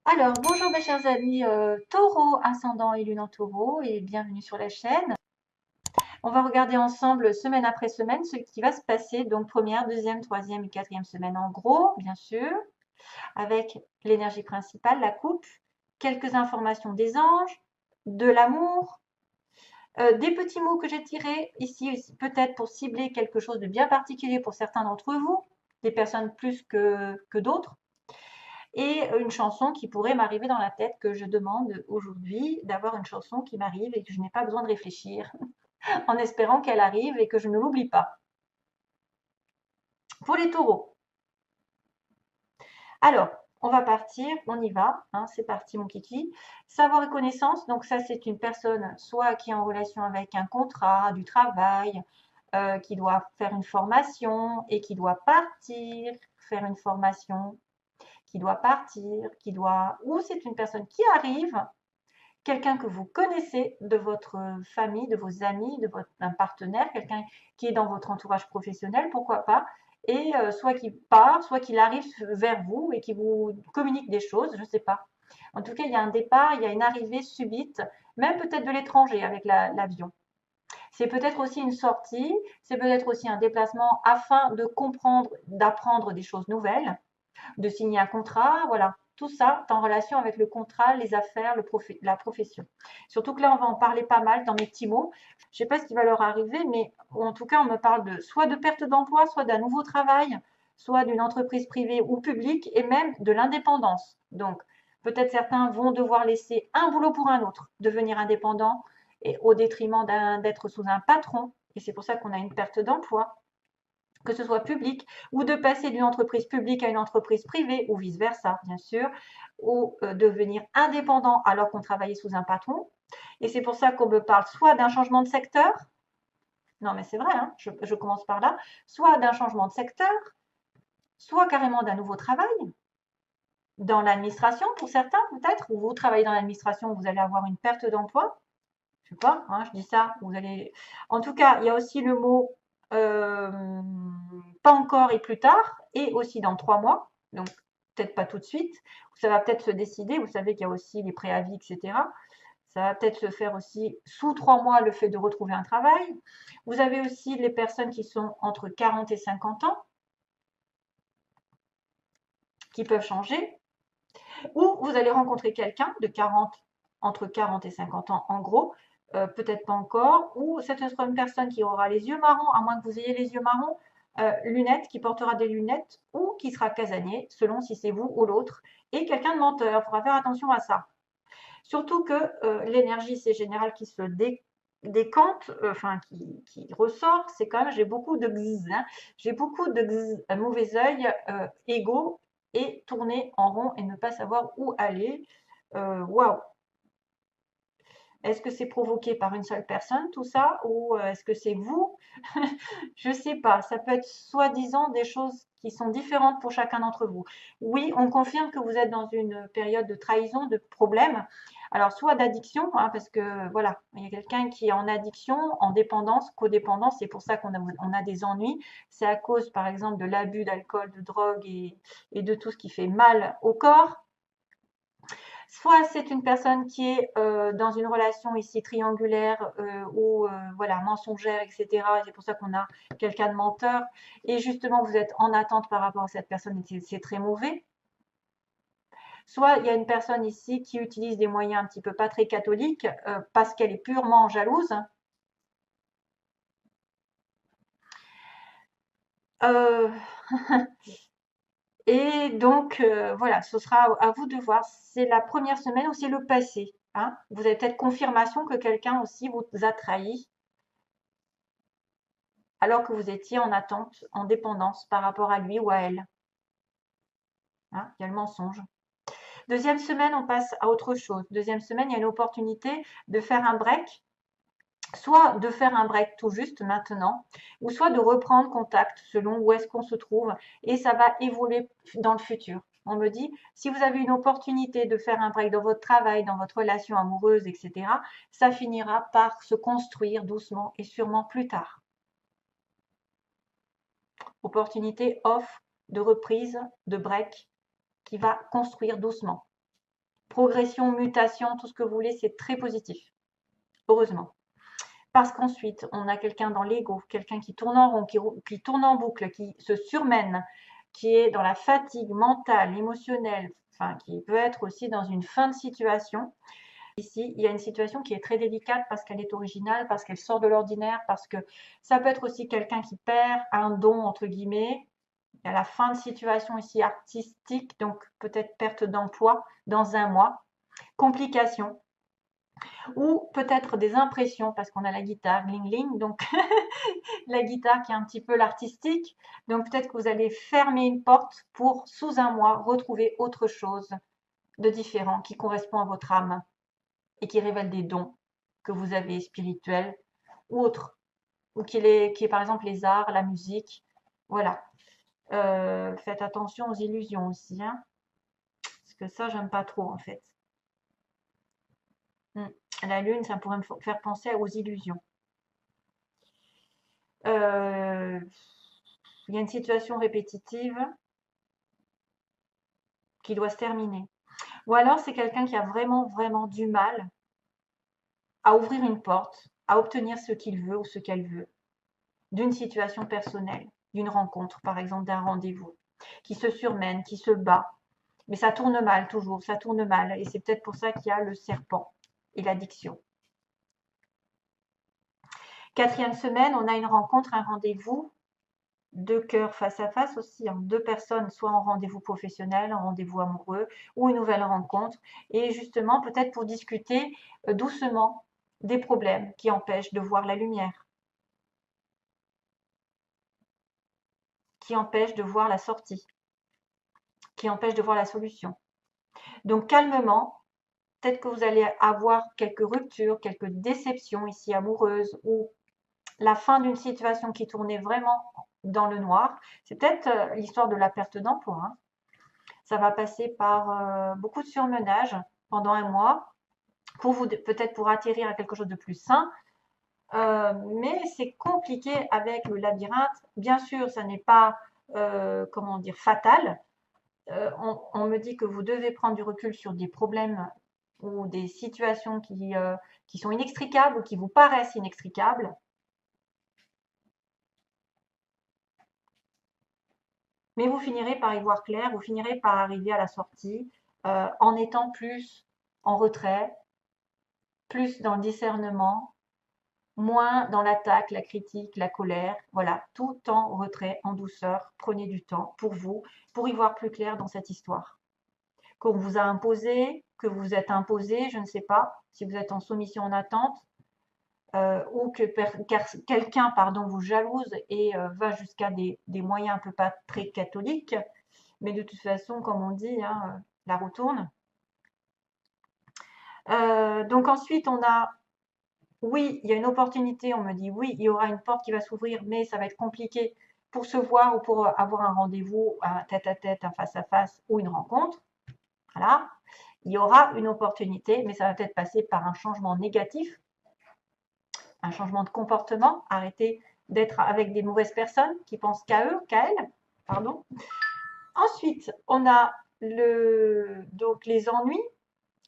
Alors, bonjour mes chers amis taureau, ascendant et lune en taureau et bienvenue sur la chaîne. On va regarder ensemble semaine après semaine ce qui va se passer, donc première, deuxième, troisième et quatrième semaine en gros, bien sûr, avec l'énergie principale, la coupe, quelques informations des anges, de l'amour, des petits mots que j'ai tirés ici peut-être pour cibler quelque chose de bien particulier pour certains d'entre vous, des personnes plus que d'autres. Et une chanson qui pourrait m'arriver dans la tête que je demande aujourd'hui d'avoir une chanson qui m'arrive et que je n'ai pas besoin de réfléchir en espérant qu'elle arrive et que je ne l'oublie pas. Pour les taureaux, alors, on va partir, on y va, hein, c'est parti mon kiki. Savoir et connaissance, donc ça c'est une personne soit qui est en relation avec un contrat, du travail, qui doit faire une formation et qui doit partir, faire une formation, qui doit partir, qui doit, ou c'est une personne qui arrive, quelqu'un que vous connaissez de votre famille, de vos amis, de votre un partenaire, quelqu'un qui est dans votre entourage professionnel, pourquoi pas, et soit qui part, soit qu'il arrive vers vous et qui vous communique des choses, je ne sais pas. En tout cas, il y a un départ, il y a une arrivée subite, même peut-être de l'étranger avec l'avion. C'est peut-être aussi une sortie, c'est peut-être aussi un déplacement afin de comprendre, d'apprendre des choses nouvelles, de signer un contrat, voilà. Tout ça est en relation avec le contrat, les affaires, la profession. Surtout que là, on va en parler pas mal dans mes petits mots. Je ne sais pas ce qui va leur arriver, mais en tout cas, on me parle de soit de perte d'emploi, soit d'un nouveau travail, soit d'une entreprise privée ou publique, et même de l'indépendance. Donc, peut-être certains vont devoir laisser un boulot pour un autre, devenir indépendant, et au détriment d'être sous un patron. Et c'est pour ça qu'on a une perte d'emploi, que ce soit public, ou de passer d'une entreprise publique à une entreprise privée, ou vice-versa, bien sûr, ou devenir indépendant alors qu'on travaillait sous un patron. Et c'est pour ça qu'on me parle soit d'un changement de secteur, non mais c'est vrai, hein, je commence par là, soit d'un changement de secteur, soit carrément d'un nouveau travail, dans l'administration pour certains peut-être, ou vous travaillez dans l'administration, vous allez avoir une perte d'emploi, je sais pas, hein, je dis ça, vous allez. En tout cas, il y a aussi le mot euh, pas encore et plus tard, et aussi dans 3 mois, donc peut-être pas tout de suite. Ça va peut-être se décider. Vous savez qu'il y a aussi les préavis, etc. Ça va peut-être se faire aussi sous 3 mois le fait de retrouver un travail. Vous avez aussi les personnes qui sont entre 40 et 50 ans qui peuvent changer, ou vous allez rencontrer quelqu'un de 40, entre 40 et 50 ans en gros, peut-être pas encore, ou cette sera une personne qui aura les yeux marrons, à moins que vous ayez les yeux marrons, lunettes, qui portera des lunettes, ou qui sera casanier, selon si c'est vous ou l'autre, et quelqu'un de menteur, il faudra faire attention à ça. Surtout que l'énergie, c'est général qui se décante, enfin qui ressort, c'est quand même, j'ai beaucoup de gz, hein, j'ai beaucoup de gz, mauvais œil, égo, et tourner en rond et ne pas savoir où aller. Waouh! Est-ce que c'est provoqué par une seule personne, tout ça, ou est-ce que c'est vous? Je ne sais pas. Ça peut être soi-disant des choses qui sont différentes pour chacun d'entre vous. Oui, on confirme que vous êtes dans une période de trahison, de problème. Alors, soit d'addiction, hein, parce que voilà, il y a quelqu'un qui est en addiction, en dépendance, codépendance, c'est pour ça qu'on a des ennuis. C'est à cause, par exemple, de l'abus d'alcool, de drogue et de tout ce qui fait mal au corps. Soit c'est une personne qui est dans une relation ici triangulaire ou voilà mensongère, etc. C'est pour ça qu'on a quelqu'un de menteur. Et justement, vous êtes en attente par rapport à cette personne et c'est très mauvais. Soit il y a une personne ici qui utilise des moyens un petit peu pas très catholiques parce qu'elle est purement jalouse. Euh, et donc, voilà, ce sera à vous de voir. C'est la première semaine ou c'est le passé. Hein. Vous avez peut-être confirmation que quelqu'un aussi vous a trahi alors que vous étiez en attente, en dépendance par rapport à lui ou à elle. Hein, il y a le mensonge. Deuxième semaine, on passe à autre chose. Deuxième semaine, il y a une opportunité de faire un break, soit de faire un break tout juste maintenant, ou soit de reprendre contact selon où est-ce qu'on se trouve, et ça va évoluer dans le futur. On me dit, si vous avez une opportunité de faire un break dans votre travail, dans votre relation amoureuse, etc., ça finira par se construire doucement et sûrement plus tard. Opportunité, offre de reprise, de break, qui va construire doucement. progression, mutation, tout ce que vous voulez, c'est très positif, heureusement. Parce qu'ensuite, on a quelqu'un dans l'ego, quelqu'un qui tourne en rond, qui tourne en boucle, qui se surmène, qui est dans la fatigue mentale, émotionnelle, enfin, qui peut être aussi dans une fin de situation. Ici, il y a une situation qui est très délicate parce qu'elle est originale, parce qu'elle sort de l'ordinaire, parce que ça peut être aussi quelqu'un qui perd un don, entre guillemets. Il y a la fin de situation ici artistique, donc peut-être perte d'emploi dans un mois, complications, ou peut-être des impressions, parce qu'on a la guitare, ling ling, donc la guitare qui est un petit peu l'artistique. Donc peut-être que vous allez fermer une porte pour, sous un mois, retrouver autre chose de différent qui correspond à votre âme et qui révèle des dons que vous avez spirituels ou autres, ou qui est par exemple les arts, la musique. Voilà. Faites attention aux illusions aussi, hein, parce que ça, j'aime pas trop en fait. La lune, ça pourrait me faire penser aux illusions. Il y a une situation répétitive qui doit se terminer. Ou alors, c'est quelqu'un qui a vraiment, vraiment du mal à ouvrir une porte, à obtenir ce qu'il veut ou ce qu'elle veut, d'une situation personnelle, d'une rencontre, par exemple, d'un rendez-vous, qui se surmène, qui se bat. Mais ça tourne mal toujours, ça tourne mal. Et c'est peut-être pour ça qu'il y a le serpent et l'addiction. Quatrième semaine, on a une rencontre, un rendez-vous, deux cœurs face à face aussi, hein, deux personnes, soit en rendez-vous professionnel, en rendez-vous amoureux, ou une nouvelle rencontre. Et justement, peut-être pour discuter doucement des problèmes qui empêchent de voir la lumière, qui empêchent de voir la sortie, qui empêchent de voir la solution. Donc calmement, peut-être que vous allez avoir quelques ruptures, quelques déceptions ici amoureuses ou la fin d'une situation qui tournait vraiment dans le noir. C'est peut-être l'histoire de la perte d'emploi, hein. Ça va passer par beaucoup de surmenage pendant un mois pour vous peut-être pour atterrir à quelque chose de plus sain. Mais c'est compliqué avec le labyrinthe. Bien sûr, ça n'est pas comment dire fatal. On me dit que vous devez prendre du recul sur des problèmes ou des situations qui sont inextricables ou qui vous paraissent inextricables. Mais vous finirez par y voir clair, vous finirez par arriver à la sortie en étant plus en retrait, plus dans le discernement, moins dans l'attaque, la critique, la colère. Voilà, tout en retrait, en douceur. Prenez du temps pour vous, pour y voir plus clair dans cette histoire. Qu'on vous a imposé, que vous êtes imposé, je ne sais pas, si vous êtes en soumission en attente, ou que quelqu'un vous jalouse et va jusqu'à des moyens un peu pas très catholiques, mais de toute façon, comme on dit, hein, la roue tourne. Donc ensuite, on a, oui, il y a une opportunité, on me dit, oui, il y aura une porte qui va s'ouvrir, mais ça va être compliqué pour se voir ou pour avoir un rendez-vous, un tête-à-tête, un face-à-face ou une rencontre. Voilà, il y aura une opportunité, mais ça va peut-être passer par un changement négatif, un changement de comportement, arrêter d'être avec des mauvaises personnes qui pensent qu'à eux, qu'à elles, pardon. Ensuite, on a donc les ennuis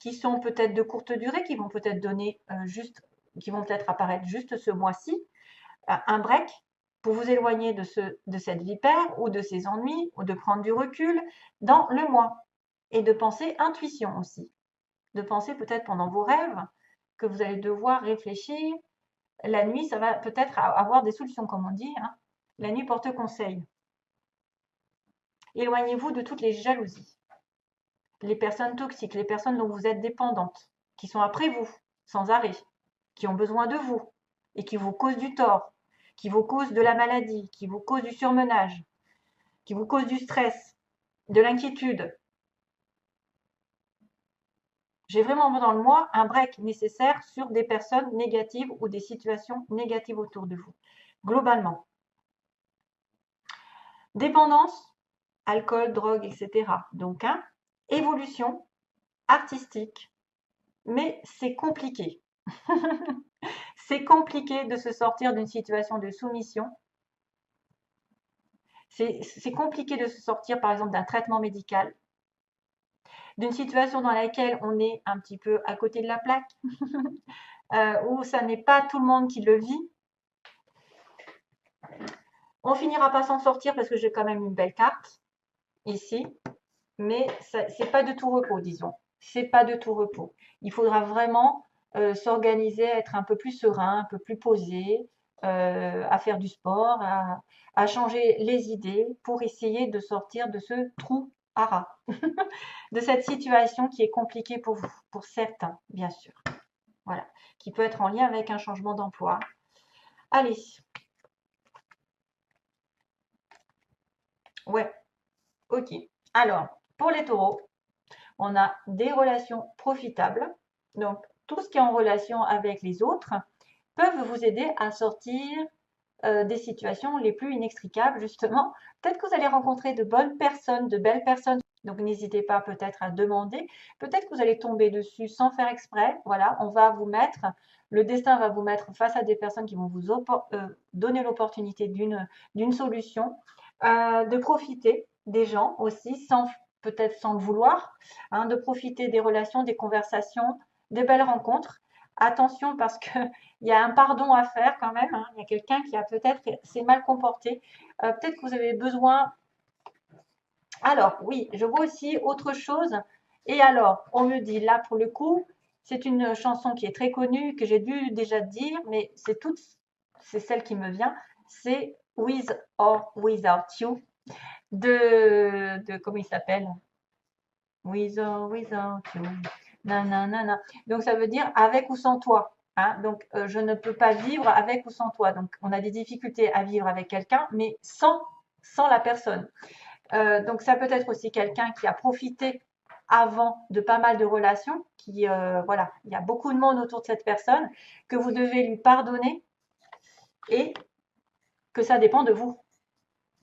qui sont peut-être de courte durée, qui vont peut-être donner qui vont peut-être apparaître juste ce mois-ci, un break pour vous éloigner de cette vipère ou de ces ennuis ou de prendre du recul dans le mois et de penser intuition aussi, de penser peut-être pendant vos rêves que vous allez devoir réfléchir. La nuit, ça va peut-être avoir des solutions, comme on dit, hein. La nuit porte conseil. Éloignez-vous de toutes les jalousies, les personnes toxiques, les personnes dont vous êtes dépendantes, qui sont après vous, sans arrêt, qui ont besoin de vous et qui vous causent du tort, qui vous causent de la maladie, qui vous causent du surmenage, qui vous causent du stress, de l'inquiétude. J'ai vraiment dans le moi un break nécessaire sur des personnes négatives ou des situations négatives autour de vous, globalement. Dépendance, alcool, drogue, etc. Donc, hein, évolution artistique, mais c'est compliqué. C'est compliqué de se sortir d'une situation de soumission. C'est compliqué de se sortir, par exemple, d'un traitement médical. d'une situation dans laquelle on est un petit peu à côté de la plaque, où ça n'est pas tout le monde qui le vit. On finira pas s'en sortir parce que j'ai quand même une belle carte ici, mais c'est pas de tout repos, disons. C'est pas de tout repos. Il faudra vraiment s'organiser, être un peu plus serein, un peu plus posé, à faire du sport, à changer les idées pour essayer de sortir de ce trou à rats, de cette situation qui est compliquée pour vous, pour certains, bien sûr. Voilà, qui peut être en lien avec un changement d'emploi. Allez. Ouais, ok. Alors, pour les taureaux, on a des relations profitables. Donc, tout ce qui est en relation avec les autres peuvent vous aider à sortir des situations les plus inextricables, justement. Peut-être que vous allez rencontrer de bonnes personnes, de belles personnes. Donc, n'hésitez pas peut-être à demander. Peut-être que vous allez tomber dessus sans faire exprès. Voilà, on va vous mettre, le destin va vous mettre face à des personnes qui vont vous donner l'opportunité d'une solution, de profiter des gens aussi, peut-être sans le vouloir, hein, de profiter des relations, des conversations, des belles rencontres. Attention parce qu'il y a un pardon à faire quand même, hein. Il y a quelqu'un qui a peut-être s'est mal comporté. Peut-être que vous avez besoin. Alors, oui, je vois aussi autre chose. Et alors, on me dit là pour le coup, c'est une chanson qui est très connue, que j'ai dû déjà dire, mais c'est celle qui me vient. C'est With or Without You comment il s'appelle? With or without you. Nanana. Donc ça veut dire avec ou sans toi. Hein. Donc je ne peux pas vivre avec ou sans toi. Donc on a des difficultés à vivre avec quelqu'un, mais sans la personne. Donc ça peut être aussi quelqu'un qui a profité avant de pas mal de relations, voilà, il y a beaucoup de monde autour de cette personne, que vous devez lui pardonner et que ça dépend de vous.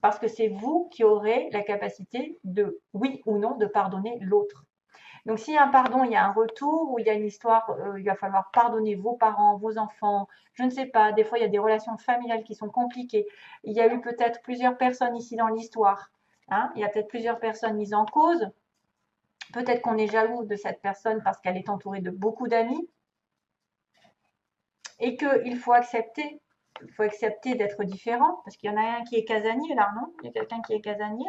Parce que c'est vous qui aurez la capacité de, oui ou non, de pardonner l'autre. Donc, s'il y a un pardon, il y a un retour, ou il y a une histoire, il va falloir pardonner vos parents, vos enfants, je ne sais pas, des fois, il y a des relations familiales qui sont compliquées. Il y a eu peut-être plusieurs personnes ici dans l'histoire. Hein, il y a peut-être plusieurs personnes mises en cause. Peut-être qu'on est jaloux de cette personne parce qu'elle est entourée de beaucoup d'amis. Et qu'il faut accepter. Il faut accepter d'être différent, parce qu'il y en a un qui est casanier là, non? Il y a quelqu'un qui est casanier.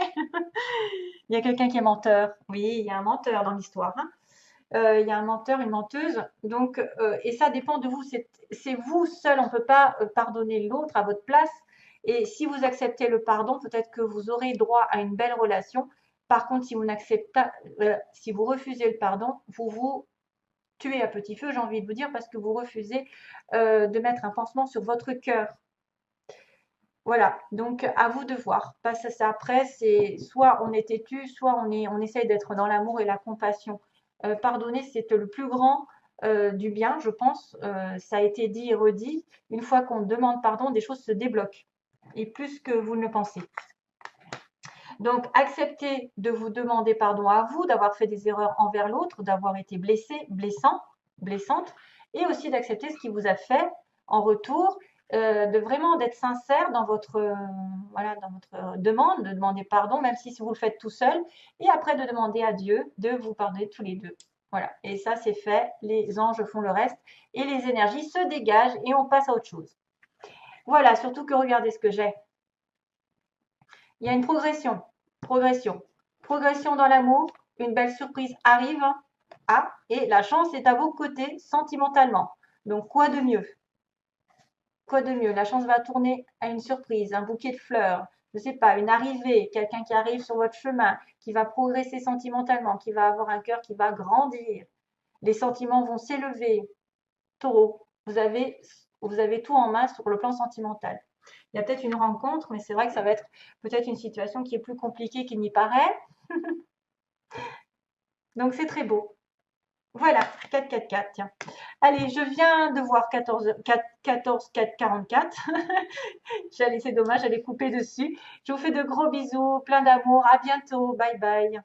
Il y a quelqu'un qui est menteur. Oui, il y a un menteur dans l'histoire. Hein. Il y a un menteur, une menteuse. Donc, et ça dépend de vous. C'est vous seul. On ne peut pas pardonner l'autre à votre place. Et si vous acceptez le pardon, peut-être que vous aurez droit à une belle relation. Par contre, si vous refusez le pardon, vous vous tuez à petit feu, j'ai envie de vous dire, parce que vous refusez de mettre un pansement sur votre cœur. Voilà, donc à vous de voir. Passe à ça après, c'est soit on est têtu, soit on essaye d'être dans l'amour et la compassion. Pardonner, c'est le plus grand du bien, je pense. Ça a été dit et redit. Une fois qu'on demande pardon, des choses se débloquent. Et plus que vous ne le pensez. Donc, acceptez de vous demander pardon à vous, d'avoir fait des erreurs envers l'autre, d'avoir été blessé, blessante, et aussi d'accepter ce qui vous a fait en retour, de vraiment d'être sincère dans votre, voilà, dans votre demande, de demander pardon, même si vous le faites tout seul, et après de demander à Dieu de vous pardonner tous les deux. Voilà, et ça c'est fait, les anges font le reste, et les énergies se dégagent, et on passe à autre chose. Voilà, surtout que regardez ce que j'ai. Il y a une progression, progression dans l'amour, une belle surprise arrive, et la chance est à vos côtés sentimentalement. Donc, quoi de mieux? Quoi de mieux? La chance va tourner à une surprise, un bouquet de fleurs, je ne sais pas, une arrivée, quelqu'un qui arrive sur votre chemin, qui va progresser sentimentalement, qui va avoir un cœur qui va grandir. Les sentiments vont s'élever. Taureau, vous avez tout en main sur le plan sentimental. Il y a peut-être une rencontre, mais c'est vrai que ça va être peut-être une situation qui est plus compliquée qu'il n'y paraît. Donc, c'est très beau. Voilà, 4, 4, 4, tiens. Allez, je viens de voir 14, 4, 14, 4, 44. C'est dommage, j'allais couper dessus. Je vous fais de gros bisous, plein d'amour. À bientôt. Bye bye.